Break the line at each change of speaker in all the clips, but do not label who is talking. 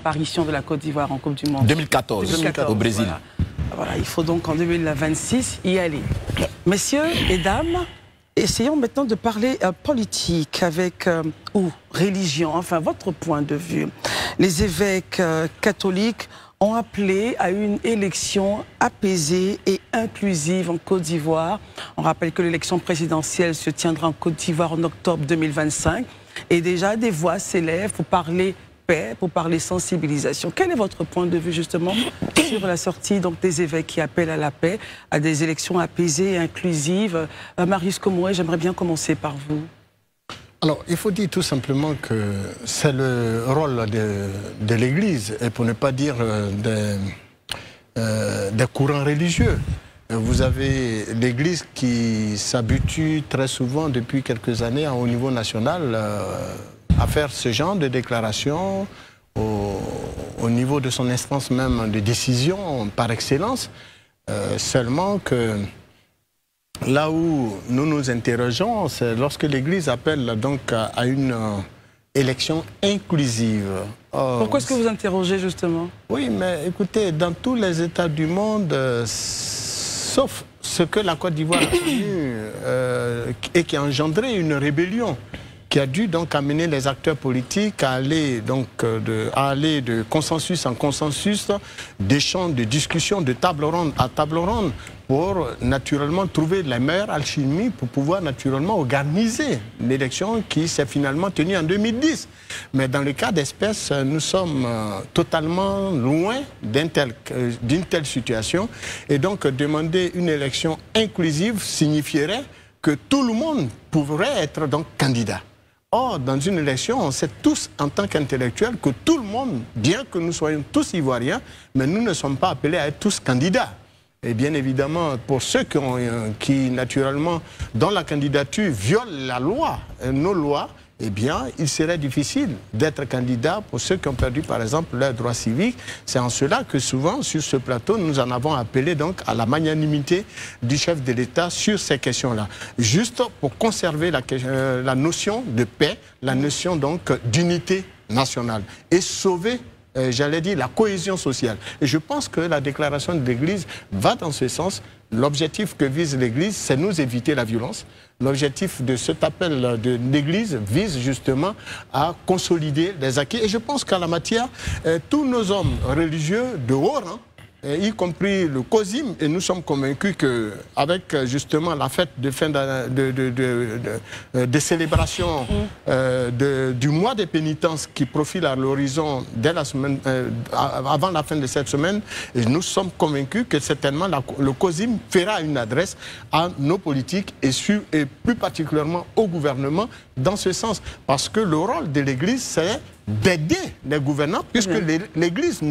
l'apparition de la Côte d'Ivoire en Coupe du Monde?
2014, au Brésil.
Voilà, il faut donc en 2026 y aller. Messieurs et dames, essayons maintenant de parler politique avec, ou religion, enfin votre point de vue. Les évêques catholiques ont appelé à une élection apaisée et inclusive en Côte d'Ivoire. On rappelle que l'élection présidentielle se tiendra en Côte d'Ivoire en octobre 2025. Et déjà, des voix s'élèvent pour parler paix, pour parler sensibilisation. Quel est votre point de vue justement sur la sortie donc, des évêques qui appellent à la paix, à des élections apaisées et inclusives? Marius Komoué, j'aimerais bien commencer par vous.
Alors, il faut dire tout simplement que c'est le rôle de l'Église, et pour ne pas dire des courants religieux. Vous avez l'Église qui s'habitue très souvent depuis quelques années au niveau national à faire ce genre de déclaration au niveau de son instance même de décision par excellence. Seulement que là où nous nous interrogeons, c'est lorsque l'Église appelle donc à une élection inclusive.
Pourquoi est-ce que vous interrogez justement?
Oui, mais écoutez, dans tous les États du monde, sauf ce que la Côte d'Ivoire a connu et qui a engendré une rébellion, qui a dû donc amener les acteurs politiques à aller donc de consensus en consensus, d'échanges, de discussions, de table ronde à table ronde, pour naturellement trouver la meilleure alchimie pour pouvoir naturellement organiser l'élection qui s'est finalement tenue en 2010. Mais dans le cas d'espèce, nous sommes totalement loin d'une telle situation. Et donc demander une élection inclusive signifierait que tout le monde pourrait être donc candidat. Or, dans une élection, on sait tous en tant qu'intellectuels que tout le monde, bien que nous soyons tous ivoiriens, mais nous ne sommes pas appelés à être tous candidats. Et bien évidemment, pour ceux qui naturellement, dans la candidature, violent la loi, nos lois, eh bien, il serait difficile d'être candidat pour ceux qui ont perdu, par exemple, leurs droits civiques. C'est en cela que souvent, sur ce plateau, nous en avons appelé donc à la magnanimité du chef de l'État sur ces questions-là. Juste pour conserver la notion de paix, la notion donc d'unité nationale et sauver j'allais dire la cohésion sociale. Et je pense que la déclaration de l'Église va dans ce sens. L'objectif que vise l'Église, c'est nous éviter la violence. L'objectif de cet appel de l'Église vise justement à consolider les acquis. Et je pense qu'à la matière, tous nos hommes religieux de haut rang, y compris le COSIM, et nous sommes convaincus qu'avec justement la fête de fin de célébration du mois des pénitences qui profile à l'horizon dès la semaine, avant la fin de cette semaine, et nous sommes convaincus que certainement le COSIM fera une adresse à nos politiques et plus particulièrement au gouvernement dans ce sens. Parce que le rôle de l'Église, c'est d'aider les gouvernants, puisque l'Église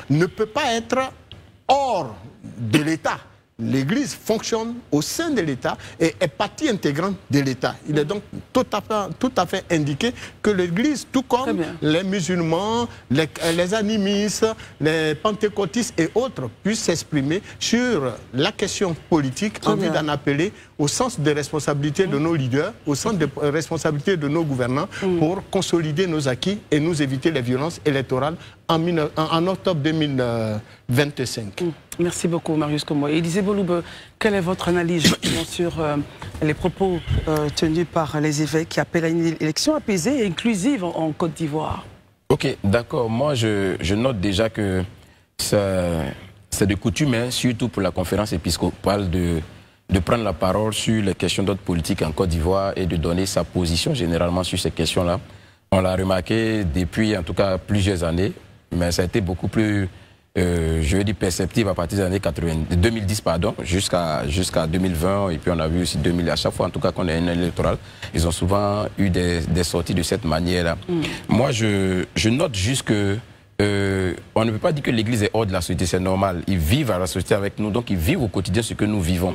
ne peut pas être hors de l'État. L'Église fonctionne au sein de l'État et est partie intégrante de l'État. Il est donc tout à fait indiqué que l'Église, tout comme les musulmans, les animistes, les pentecôtistes et autres, puissent s'exprimer sur la question politique en vue d'en appeler au sens de responsabilité de nos leaders, au sens de responsabilité de nos gouvernants pour consolider nos acquis et nous éviter les violences électorales en octobre 2025.
Merci beaucoup, Marius Komoué. Élisée Boloube, quelle est votre analyse sur les propos tenus par les évêques qui appellent à une élection apaisée et inclusive en Côte d'Ivoire?
Ok, d'accord. Moi, je note déjà que c'est de coutume, hein, surtout pour la conférence épiscopale, de prendre la parole sur les questions d'ordre politique en Côte d'Ivoire et de donner sa position généralement sur ces questions-là. On l'a remarqué depuis, en tout cas, plusieurs années, mais ça a été beaucoup plus... je vais dire perceptible à partir des années 2010 jusqu'à 2020, et puis on a vu aussi 2000, à chaque fois en tout cas qu'on a une année électorale, ils ont souvent eu des sorties de cette manière-là. Moi je note juste que on ne peut pas dire que l'Église est hors de la société, c'est normal, ils vivent à la société avec nous, donc ils vivent au quotidien ce que nous vivons.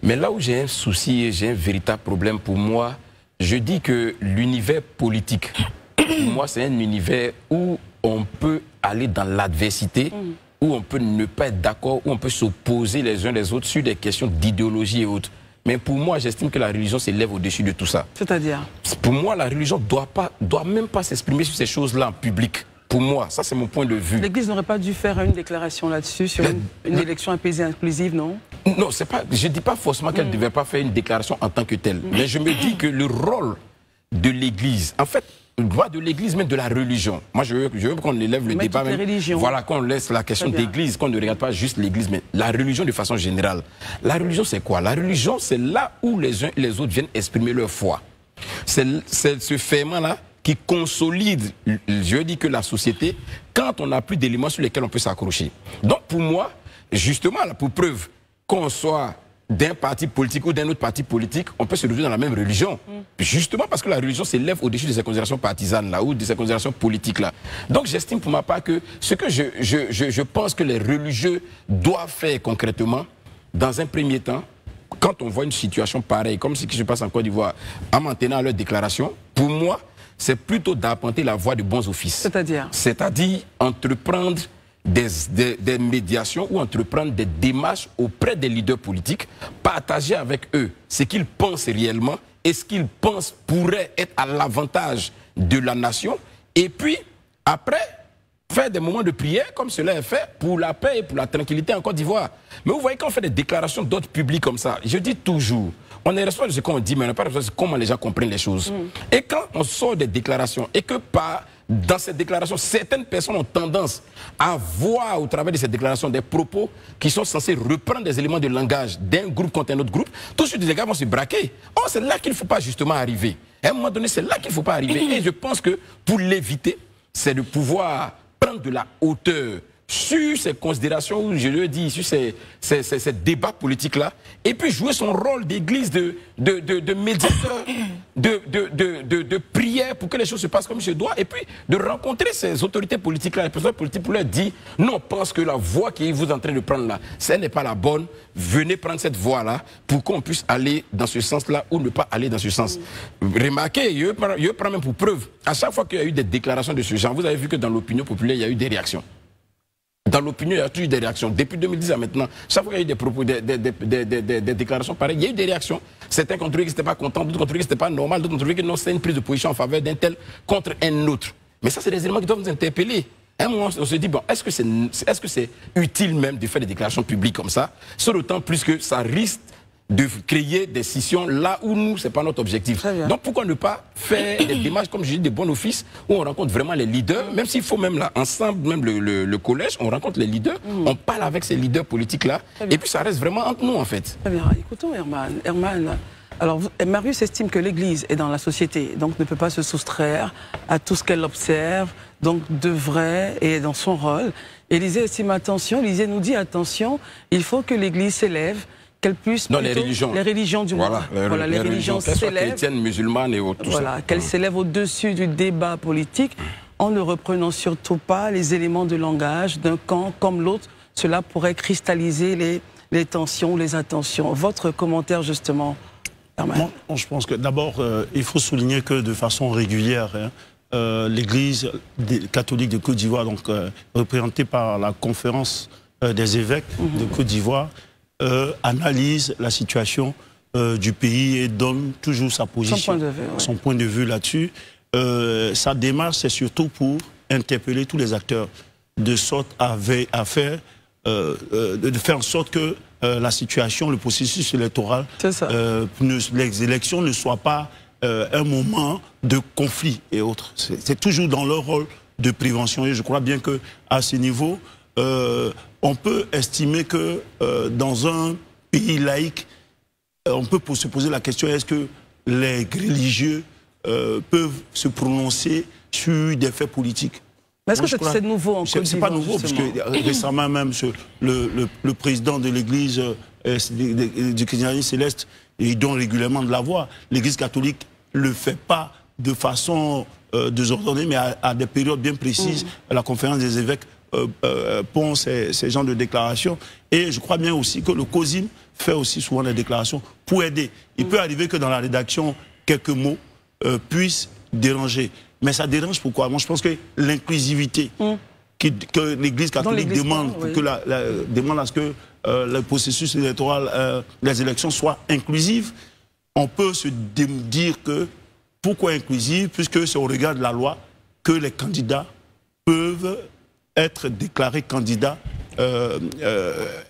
Mais là où j'ai un souci et j'ai un véritable problème pour moi, je dis que l'univers politique, pour moi c'est un univers où on peut aller dans l'adversité, où on peut ne pas être d'accord, où on peut s'opposer les uns les autres sur des questions d'idéologie et autres. Mais pour moi, j'estime que la religion s'élève au-dessus de tout ça.
C'est-à-dire?
Pour moi, la religion doit même pas s'exprimer sur ces choses-là en public. Pour moi, ça c'est mon point de vue.
L'Église n'aurait pas dû faire une déclaration là-dessus sur une élection apaisée et inclusive, non?
Non, c'est pas, je ne dis pas forcément qu'elle ne devait pas faire une déclaration en tant que telle. Mais je me dis que le rôle de l'Église, en fait, pas de l'Église, mais de la religion. Moi, je veux qu'on élève le débat. Voilà, qu'on laisse la question d'Église, qu'on ne regarde pas juste l'Église, mais la religion de façon générale. La religion, c'est quoi? La religion, c'est là où les uns et les autres viennent exprimer leur foi. C'est ce fait-là qui consolide, je dis que la société, quand on n'a plus d'éléments sur lesquels on peut s'accrocher. Donc, pour moi, justement, là, pour preuve qu'on soit d'un parti politique ou d'un autre parti politique, on peut se retrouver dans la même religion. Justement parce que la religion s'élève au-dessus de ces considérations partisanes là, ou de ces considérations politiques là. Donc j'estime pour ma part que ce que je pense que les religieux doivent faire concrètement, dans un premier temps, quand on voit une situation pareille, comme ce qui se passe en Côte d'Ivoire, en maintenant leur déclaration, pour moi, c'est plutôt d'apporter la voie de bons offices.
C'est-à-dire
entreprendre des médiations ou entreprendre des démarches auprès des leaders politiques, partager avec eux ce qu'ils pensent réellement et ce qu'ils pensent pourrait être à l'avantage de la nation, et puis après faire des moments de prière comme cela est fait pour la paix et pour la tranquillité en Côte d'Ivoire. Mais vous voyez, quand on fait des déclarations d'ordre public comme ça, je dis toujours, on est responsable de ce qu'on dit, mais on n'est pas responsable de comment les gens comprennent les choses. Et quand on sort des déclarations et que dans ces déclarations, certaines personnes ont tendance à voir au travers de ces déclarations des propos qui sont censés reprendre des éléments de langage d'un groupe contre un autre groupe, tout de suite les gars vont se braquer. Oh, c'est là qu'il ne faut pas justement arriver. À un moment donné, c'est là qu'il ne faut pas arriver. Et je pense que pour l'éviter, c'est de pouvoir prendre de la hauteur sur ces considérations, je le dis, sur ces débats politiques-là, et puis jouer son rôle d'église, de médiateur, de prière pour que les choses se passent comme je dois, et puis de rencontrer ces autorités politiques-là, les personnes politiques, pour leur dire, non, on pense que la voie que vous êtes en train de prendre là, ce n'est pas la bonne, venez prendre cette voie-là pour qu'on puisse aller dans ce sens-là ou ne pas aller dans ce sens. Remarquez, je prends même pour preuve, à chaque fois qu'il y a eu des déclarations de ce genre, vous avez vu que dans l'opinion populaire, il y a eu des réactions. Dans l'opinion, il y a toujours eu des réactions. Depuis 2010 à maintenant, chaque fois qu'il y a eu des propos, des déclarations pareilles, il y a eu des réactions. Certains ont trouvé qu'ils n'étaient pas contents, d'autres ont trouvé que ce n'était pas normal, d'autres ont trouvé que non, c'était une prise de position en faveur d'un tel contre un autre. Mais ça, c'est des éléments qui doivent nous interpeller. À un moment, on se dit, bon, est-ce que c'est utile même de faire des déclarations publiques comme ça? D'autant plus que ça risque de créer des scissions là où nous, ce n'est pas notre objectif. Donc pourquoi ne pas faire des démarches, comme je dis, de bon office, où on rencontre vraiment les leaders, même s'il faut même là, ensemble, même le collège, on rencontre les leaders, on parle avec ces leaders politiques-là, et puis ça reste vraiment entre nous en fait.
Très bien, écoutons Herman. Herman, alors Marius estime que l'Église est dans la société, donc ne peut pas se soustraire à tout ce qu'elle observe, donc devrait et est dans son rôle. Élisée estime attention, Élisée nous dit attention, il faut que l'Église s'élève, qu'elle puisse...
Non, les religions
du monde. Voilà, les religions s'élèvent.
Chrétiennes, musulmanes et autres.
Voilà, qu'elles s'élèvent au-dessus du débat politique en ne reprenant surtout pas les éléments de langage d'un camp comme l'autre. Cela pourrait cristalliser les tensions ou les attentions. Votre commentaire, justement, Herman?
Moi, je pense que d'abord, il faut souligner que de façon régulière, l'Église catholique de Côte d'Ivoire, donc représentée par la conférence des évêques de Côte d'Ivoire, analyse la situation du pays et donne toujours sa position, son point de vue là-dessus. Sa démarche, c'est surtout pour interpeller tous les acteurs, de sorte de faire en sorte que la situation, le processus électoral, les élections ne soient pas un moment de conflit et autres. C'est toujours dans leur rôle de prévention. Et je crois bien qu'à ce niveau, on peut estimer que dans un pays laïque, on peut se poser la question, est-ce que les religieux peuvent se prononcer sur des faits politiques?
Mais est-ce que c'est nouveau en Côte d'Ivoire?
C'est pas nouveau, puisque récemment même, le président de l'église du christianisme céleste, il donne régulièrement de la voix. L'église catholique ne le fait pas de façon désordonnée, mais à des périodes bien précises. La conférence des évêques pond ces genres de déclarations. Et je crois bien aussi que le COSIM fait aussi souvent des déclarations pour aider. Il peut arriver que dans la rédaction, quelques mots puissent déranger. Mais ça dérange pourquoi? Moi, je pense que l'inclusivité que l'Église catholique demande, demande à ce que le processus électoral, les élections soient inclusives, on peut se dire que pourquoi inclusive? Puisque c'est au regard de la loi que les candidats peuvent être déclarés candidats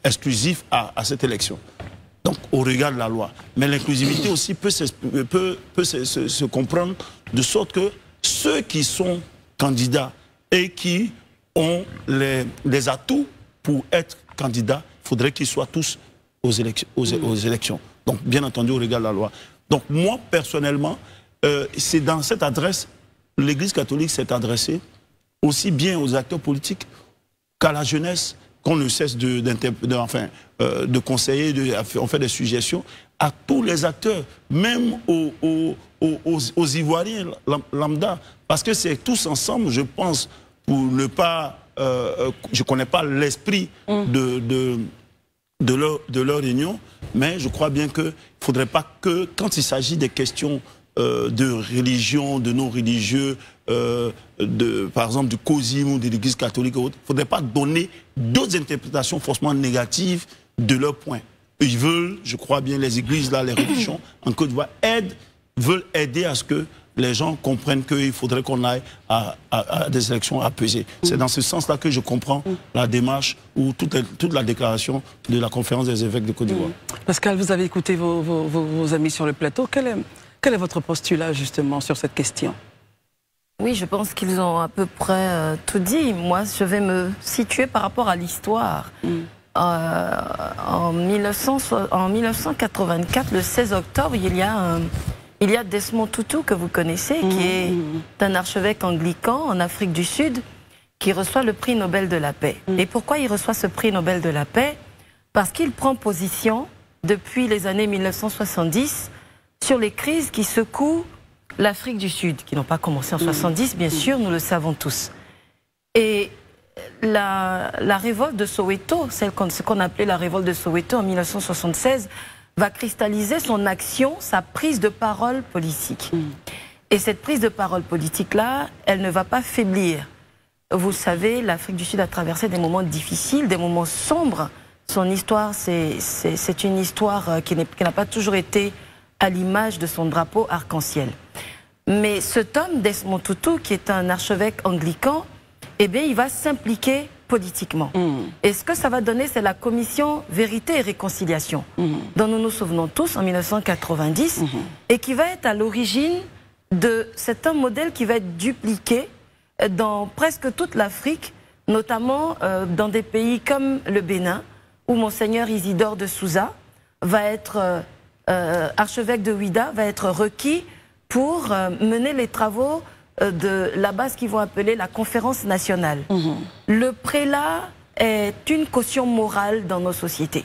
exclusifs à cette élection. Donc, au regard de la loi. Mais l'inclusivité aussi peut se comprendre de sorte que ceux qui sont candidats et qui ont les atouts pour être candidats, il faudrait qu'ils soient tous aux élections. Donc, bien entendu, au regard de la loi. Donc, moi, personnellement, c'est dans cette adresse, l'Église catholique s'est adressée aussi bien aux acteurs politiques qu'à la jeunesse, qu'on ne cesse de conseiller, on fait des suggestions à tous les acteurs, même aux Ivoiriens lambda, parce que c'est tous ensemble, je pense, pour ne pas... je ne connais pas l'esprit de leur réunion, mais je crois bien qu'il ne faudrait pas que, quand il s'agit des questions de religion, de non-religieux, par exemple du COSIM ou de l'Église catholique, il ne faudrait pas donner d'autres interprétations forcément négatives de leur point. Ils veulent, je crois bien, les églises, là, les religions en Côte d'Ivoire veulent aider à ce que les gens comprennent qu'il faudrait qu'on aille à des élections apaisées. C'est dans ce sens-là que je comprends la démarche ou toute la déclaration de la conférence des évêques de Côte d'Ivoire.
Pascal, vous avez écouté vos amis sur le plateau. Quel est votre postulat justement sur cette question?
Oui, je pense qu'ils ont à peu près tout dit. Moi, je vais me situer par rapport à l'histoire. En 1984, le 16 octobre, il y a Desmond Tutu, que vous connaissez, qui est un archevêque anglican en Afrique du Sud, qui reçoit le prix Nobel de la paix. Et pourquoi il reçoit ce prix Nobel de la paix? Parce qu'il prend position, depuis les années 1970, sur les crises qui secouent l'Afrique du Sud, qui n'ont pas commencé en 70, bien sûr, nous le savons tous. Et la révolte de Soweto, ce qu'on appelait la révolte de Soweto en 1976, va cristalliser son action, sa prise de parole politique. Et cette prise de parole politique-là, elle ne va pas faiblir. Vous le savez, l'Afrique du Sud a traversé des moments difficiles, des moments sombres. Son histoire, c'est une histoire qui n'a pas toujours été à l'image de son drapeau arc-en-ciel. Mais cet homme, Desmond Tutu, qui est un archevêque anglican, eh bien, il va s'impliquer politiquement. Et ce que ça va donner, c'est la commission Vérité et Réconciliation, dont nous nous souvenons tous en 1990, et qui va être à l'origine de... C'est un modèle qui va être dupliqué dans presque toute l'Afrique, notamment dans des pays comme le Bénin, où Monseigneur Isidore de Souza va être... archevêque de Ouidah va être requis pour mener les travaux de la base qu'ils vont appeler la conférence nationale. Le prélat est une caution morale dans nos sociétés.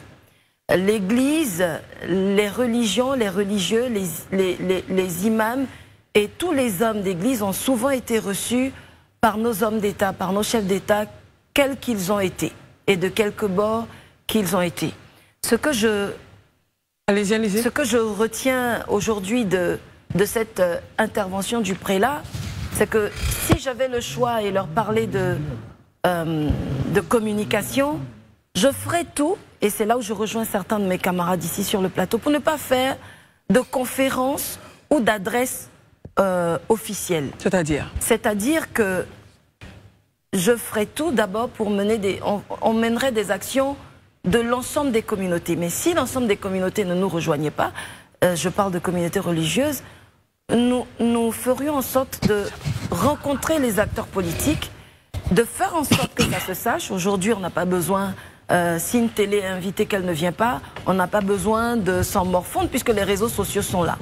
L'Église, les religions, les religieux, les imams et tous les hommes d'Église ont souvent été reçus par nos hommes d'État, par nos chefs d'État, quels qu'ils ont été et de quelque bord qu'ils ont été. Ce que je retiens aujourd'hui de cette intervention du prélat, c'est que si j'avais le choix et leur parler de communication, je ferais tout, et c'est là où je rejoins certains de mes camarades ici sur le plateau, pour ne pas faire de conférences ou d'adresses officielles.
C'est-à-dire? C'est-à-dire
que je ferais tout d'abord pour mener on mènerait des actions de l'ensemble des communautés. Mais si l'ensemble des communautés ne nous rejoignaient pas, je parle de communautés religieuses, nous ferions en sorte de rencontrer les acteurs politiques, de faire en sorte que ça se sache. Aujourd'hui, on n'a pas besoin, si une télé est invitée qu'elle ne vient pas, on n'a pas besoin de s'en morfondre puisque les réseaux sociaux sont là.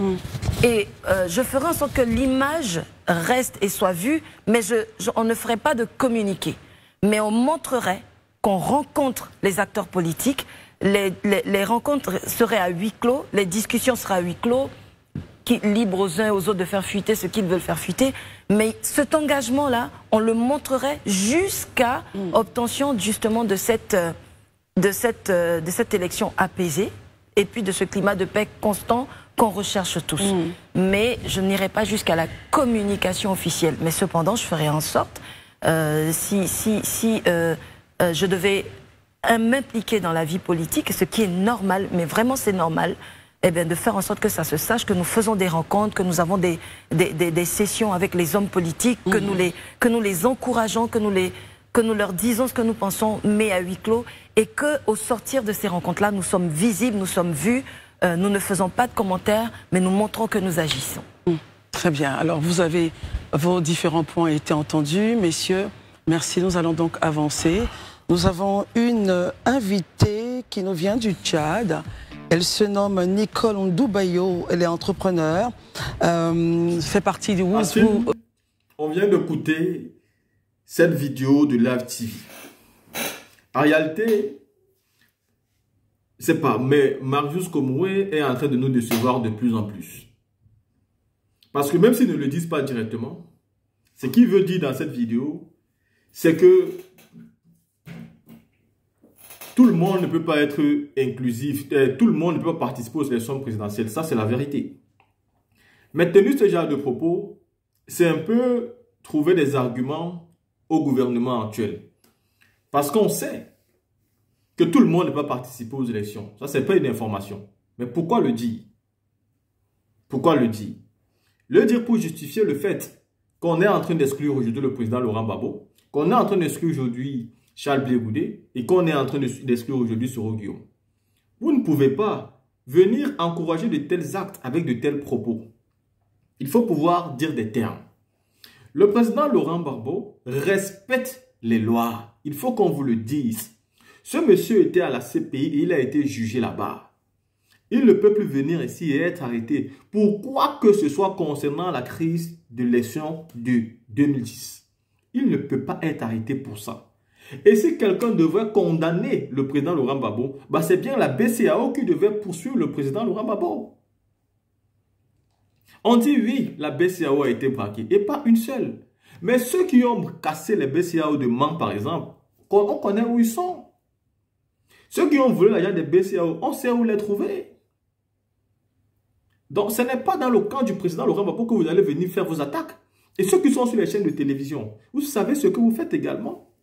Et je ferai en sorte que l'image reste et soit vue, mais on ne ferait pas de communiqué. Mais on montrerait qu'on rencontre les acteurs politiques, les rencontres seraient à huis clos, les discussions seraient à huis clos, libre aux uns et aux autres de faire fuiter ce qu'ils veulent faire fuiter. Mais cet engagement-là, on le montrerait jusqu'à obtention justement de cette élection apaisée et puis de ce climat de paix constant qu'on recherche tous. Mais je n'irai pas jusqu'à la communication officielle. Mais cependant, je ferai en sorte, si je devais m'impliquer dans la vie politique, ce qui est normal, mais vraiment c'est normal, eh bien, de faire en sorte que ça se sache, que nous faisons des rencontres, que nous avons des sessions avec les hommes politiques, que nous les encourageons, que nous leur disons ce que nous pensons, mais à huis clos, et qu'au sortir de ces rencontres-là, nous sommes visibles, nous sommes vus, nous ne faisons pas de commentaires, mais nous montrons que nous agissons.
Très bien. Alors, vos différents points ont été entendus, messieurs. Merci. Nous allons donc avancer. Nous avons une invitée qui nous vient du Tchad. Elle se nomme Nicole Ndoubayo. Elle est entrepreneur. Fait partie du Wouzou.
On vient d'écouter cette vidéo de Live TV. En réalité, c'est pas, mais Marius Komoué est en train de nous décevoir de plus en plus. Parce que même s'ils ne le disent pas directement, ce qu'il veut dire dans cette vidéo, c'est que tout le monde ne peut pas être inclusif, tout le monde ne peut pas participer aux élections présidentielles. Ça, c'est la vérité. Mais tenu ce genre de propos, c'est un peu trouver des arguments au gouvernement actuel. Parce qu'on sait que tout le monde ne peut pas participer aux élections. Ça, c'est pas une information. Mais pourquoi le dire? Pourquoi le dire? Le dire pour justifier le fait qu'on est en train d'exclure aujourd'hui le président Laurent Gbagbo, qu'on est en train d'exclure aujourd'hui Charles Blé Goudé et qu'on est en train d'exclure aujourd'hui Soro Guillaume. Vous ne pouvez pas venir encourager de tels actes avec de tels propos. Il faut pouvoir dire des termes. Le président Laurent Gbagbo respecte les lois. Il faut qu'on vous le dise. Ce monsieur était à la CPI et il a été jugé là-bas. Il ne peut plus venir ici et être arrêté pour quoi que ce soit concernant la crise de l'élection de 2010. Il ne peut pas être arrêté pour ça. Et si quelqu'un devrait condamner le président Laurent Gbagbo, bah c'est bien la BCEAO qui devait poursuivre le président Laurent Gbagbo. On dit oui, la BCEAO a été braquée, et pas une seule. Mais ceux qui ont cassé les BCEAO de Mans, par exemple, on connaît où ils sont. Ceux qui ont volé l'argent des BCEAO, on sait où les trouver. Donc, ce n'est pas dans le camp du président Laurent Gbagbo que vous allez venir faire vos attaques. Et ceux qui sont sur les chaînes de télévision, vous savez ce que vous faites également.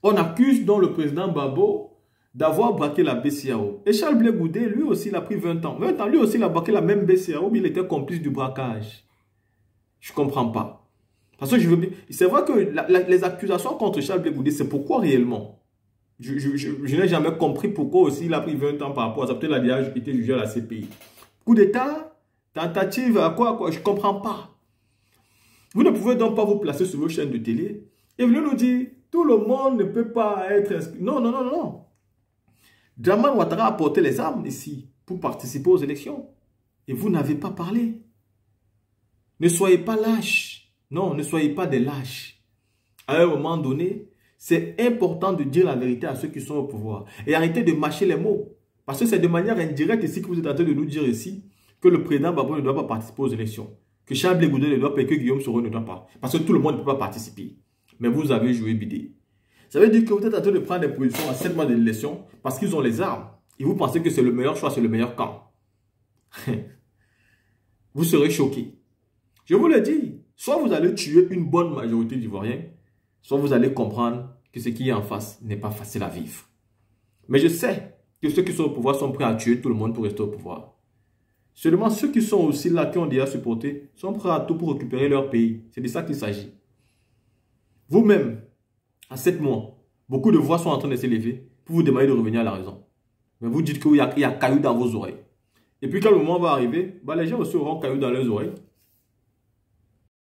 On accuse donc le président Gbagbo d'avoir braqué la BCEAO. Et Charles Blé Goudé, lui aussi, il a pris 20 ans. 20 ans, lui aussi, il a braqué la même BCEAO, mais il était complice du braquage. Je ne comprends pas. Parce que je veux bien... C'est vrai que les accusations contre Charles Blé Goudé, c'est pourquoi réellement? Je n'ai jamais compris pourquoi aussi il a pris 20 ans par rapport à ça. Peut-être qu'il a été jugé à la CPI. Coup d'État, tentative, à quoi? Je ne comprends pas. Vous ne pouvez donc pas vous placer sur vos chaînes de télé et venir nous dire tout le monde ne peut pas être inscrit. Non, non, non, non. Dramane Ouattara a porté les armes ici pour participer aux élections. Et vous n'avez pas parlé. Ne soyez pas lâches. Non, ne soyez pas des lâches. À un moment donné, c'est important de dire la vérité à ceux qui sont au pouvoir. Et arrêtez de mâcher les mots. Parce que c'est de manière indirecte ici que vous êtes en train de nous dire ici que le président Gbagbo ne doit pas participer aux élections. Que Charles Blé Goudé ne doit pas et que Guillaume Soro ne doit pas. Parce que tout le monde ne peut pas participer. Mais vous avez joué bidé. Ça veut dire que vous êtes en train de prendre des positions à 7 mois de l'élection parce qu'ils ont les armes. Et vous pensez que c'est le meilleur choix, c'est le meilleur camp. Vous serez choqués. Je vous le dis. Soit vous allez tuer une bonne majorité d'Ivoiriens, soit vous allez comprendre que ce qui est en face n'est pas facile à vivre. Mais je sais que ceux qui sont au pouvoir sont prêts à tuer tout le monde pour rester au pouvoir. Seulement ceux qui sont aussi là, qui ont déjà supporté, sont prêts à tout pour récupérer leur pays. C'est de ça qu'il s'agit. Vous-même, à 7 mois, beaucoup de voix sont en train de s'élever pour vous demander de revenir à la raison. Mais vous dites qu'il y a caillou dans vos oreilles. Et puis quand le moment va arriver, bah les gens aussi auront caillou dans leurs oreilles.